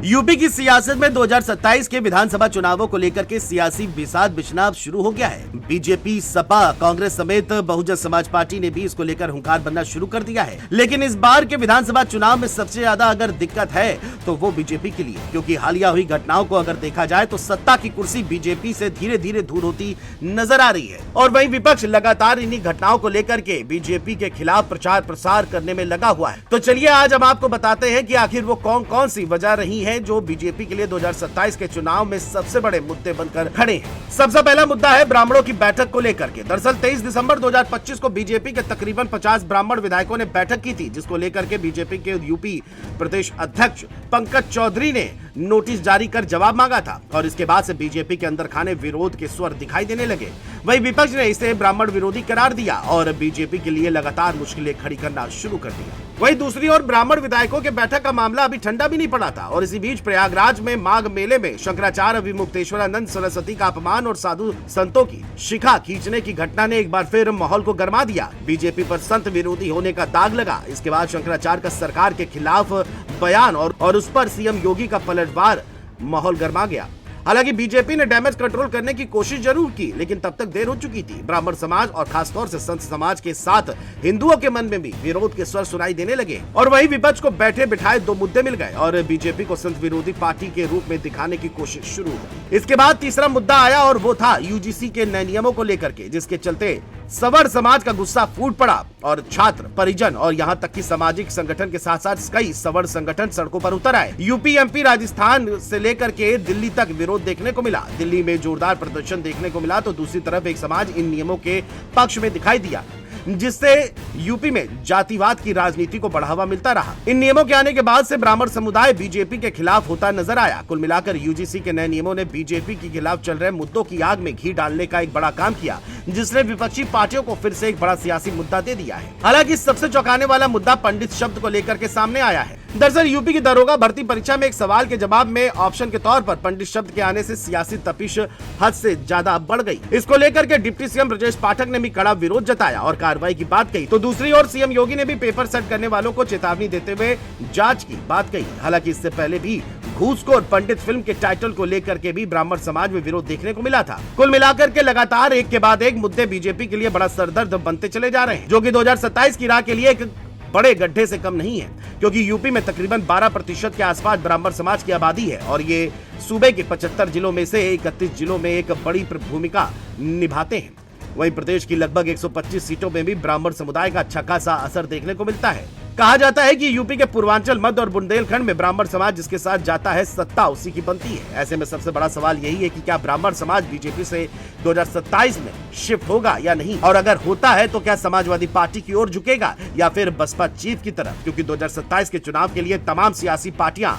UP की सियासत में 2027 के विधानसभा चुनावों को लेकर के सियासी बिसात बिछना शुरू हो गया है। बीजेपी, सपा, कांग्रेस समेत बहुजन समाज पार्टी ने भी इसको लेकर हुंकार बनना शुरू कर दिया है। लेकिन इस बार के विधानसभा चुनाव में सबसे ज्यादा अगर दिक्कत है तो वो बीजेपी के लिए, क्योंकि हालिया हुई घटनाओं को अगर देखा जाए तो सत्ता की कुर्सी बीजेपी से धीरे धीरे दूर होती नजर आ रही है और वहीं विपक्ष लगातार इन्हीं घटनाओं को लेकर के बीजेपी के खिलाफ प्रचार प्रसार करने में लगा हुआ है। तो चलिए आज हम आपको बताते हैं कि आखिर वो कौन कौन सी वजह रही है जो बीजेपी के लिए 2027 के चुनाव में सबसे बड़े मुद्दे बनकर खड़े हैं। सबसे पहला मुद्दा है ब्राह्मणों की बैठक को लेकर के। दरअसल 23 दिसंबर 2025 को बीजेपी के तकरीबन 50 ब्राह्मण विधायकों ने बैठक की थी, जिसको लेकर के बीजेपी के यूपी प्रदेश अध्यक्ष पंकज चौधरी ने नोटिस जारी कर जवाब मांगा था और इसके बाद से बीजेपी के अंदर खाने विरोध के स्वर दिखाई देने लगे। वहीं विपक्ष ने इसे ब्राह्मण विरोधी करार दिया और बीजेपी के लिए लगातार मुश्किलें खड़ी करना शुरू कर दिया। वहीं दूसरी ओर ब्राह्मण विधायकों के बैठक का मामला अभी ठंडा भी नहीं पड़ा था और इसी बीच प्रयागराज में माघ मेले में शंकराचार्य विमुक्तेश्वरानंद सरस्वती का अपमान और साधु संतों की शिखा खींचने की घटना ने एक बार फिर माहौल को गर्मा दिया। बीजेपी पर संत विरोधी होने का दाग लगा। इसके बाद शंकराचार्य का सरकार के खिलाफ बयान और उस पर सीएम योगी का पलटवार, माहौल गर्मा गया। हालांकि बीजेपी ने डैमेज कंट्रोल करने की कोशिश जरूर की, लेकिन तब तक देर हो चुकी थी। ब्राह्मण समाज और खासतौर से संत समाज के साथ हिंदुओं के मन में भी विरोध के स्वर सुनाई देने लगे और वहीं विपक्ष को बैठे बिठाए दो मुद्दे मिल गए और बीजेपी को संत विरोधी पार्टी के रूप में दिखाने की कोशिश शुरू हुई। इसके बाद तीसरा मुद्दा आया और वो था यूजीसी के नए नियमों को लेकर के, जिसके चलते सवर्ण समाज का गुस्सा फूट पड़ा और छात्र, परिजन और यहाँ तक कि सामाजिक संगठन के साथ साथ कई सवर्ण संगठन सड़कों पर उतर आए। यूपी, एमपी, राजस्थान से लेकर के दिल्ली तक विरोध देखने को मिला। दिल्ली में जोरदार प्रदर्शन देखने को मिला तो दूसरी तरफ एक समाज इन नियमों के पक्ष में दिखाई दिया, जिससे यूपी में जातिवाद की राजनीति को बढ़ावा मिलता रहा। इन नियमों के आने के बाद से ब्राह्मण समुदाय बीजेपी के खिलाफ होता नजर आया। कुल मिलाकर यूजीसी के नए नियमों ने बीजेपी के खिलाफ चल रहे मुद्दों की आग में घी डालने का एक बड़ा काम किया, जिसने विपक्षी पार्टियों को फिर से एक बड़ा सियासी मुद्दा दे दिया है। हालांकि सबसे चौंकाने वाला मुद्दा पंडित शब्द को लेकर के सामने आया है। दरअसल यूपी की दरोगा भर्ती परीक्षा में एक सवाल के जवाब में ऑप्शन के तौर पर पंडित शब्द के आने से सियासी तपिश हद से ज्यादा बढ़ गई। इसको लेकर के डिप्टी सीएम ब्रजेश पाठक ने भी कड़ा विरोध जताया और कार्रवाई की बात कही, तो दूसरी ओर सीएम योगी ने भी पेपर सेट करने वालों को चेतावनी देते हुए जांच की बात कही। हालांकि इससे पहले भी घूसखोर पंडित फिल्म के टाइटल को लेकर के भी ब्राह्मण समाज में विरोध देखने को मिला था। कुल मिलाकर के लगातार एक के बाद एक मुद्दे बीजेपी के लिए बड़ा सरदर्द बनते चले जा रहे हैं, जो कि 2027 की राह के लिए एक बड़े गड्ढे से कम नहीं है, क्योंकि यूपी में तकरीबन 12% के आसपास ब्राह्मण समाज की आबादी है और ये सूबे के 75 जिलों में से 31 जिलों में एक बड़ी भूमिका निभाते हैं। वहीं प्रदेश की लगभग 125 सीटों में भी ब्राह्मण समुदाय का अच्छा खासा असर देखने को मिलता है। कहा जाता है कि यूपी के पूर्वांचल, मध्य और बुंदेलखंड में ब्राह्मण समाज जिसके साथ जाता है सत्ता उसी की बनती है। ऐसे में सबसे बड़ा सवाल यही है कि क्या ब्राह्मण समाज बीजेपी से 2027 में शिफ्ट होगा या नहीं, और अगर होता है तो क्या समाजवादी पार्टी की ओर झुकेगा या फिर बसपा चीफ की तरफ, क्योंकि 2027 के चुनाव के लिए तमाम सियासी पार्टियां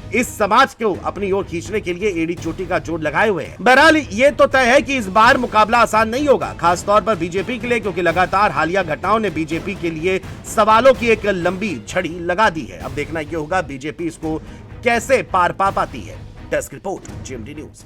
इस समाज को अपनी ओर खींचने के लिए एड़ी चोटी का जोड़ लगाए हुए हैं। बहरहाल ये तो तय है कि इस बार मुकाबला आसान नहीं होगा, खासतौर पर बीजेपी के लिए, क्योंकि लगातार हालिया घटनाओं ने बीजेपी के लिए सवालों की एक लंबी छड़ी लगा दी है। अब देखना ये होगा बीजेपी इसको कैसे पार पा पाती है। Desk report, GMT news.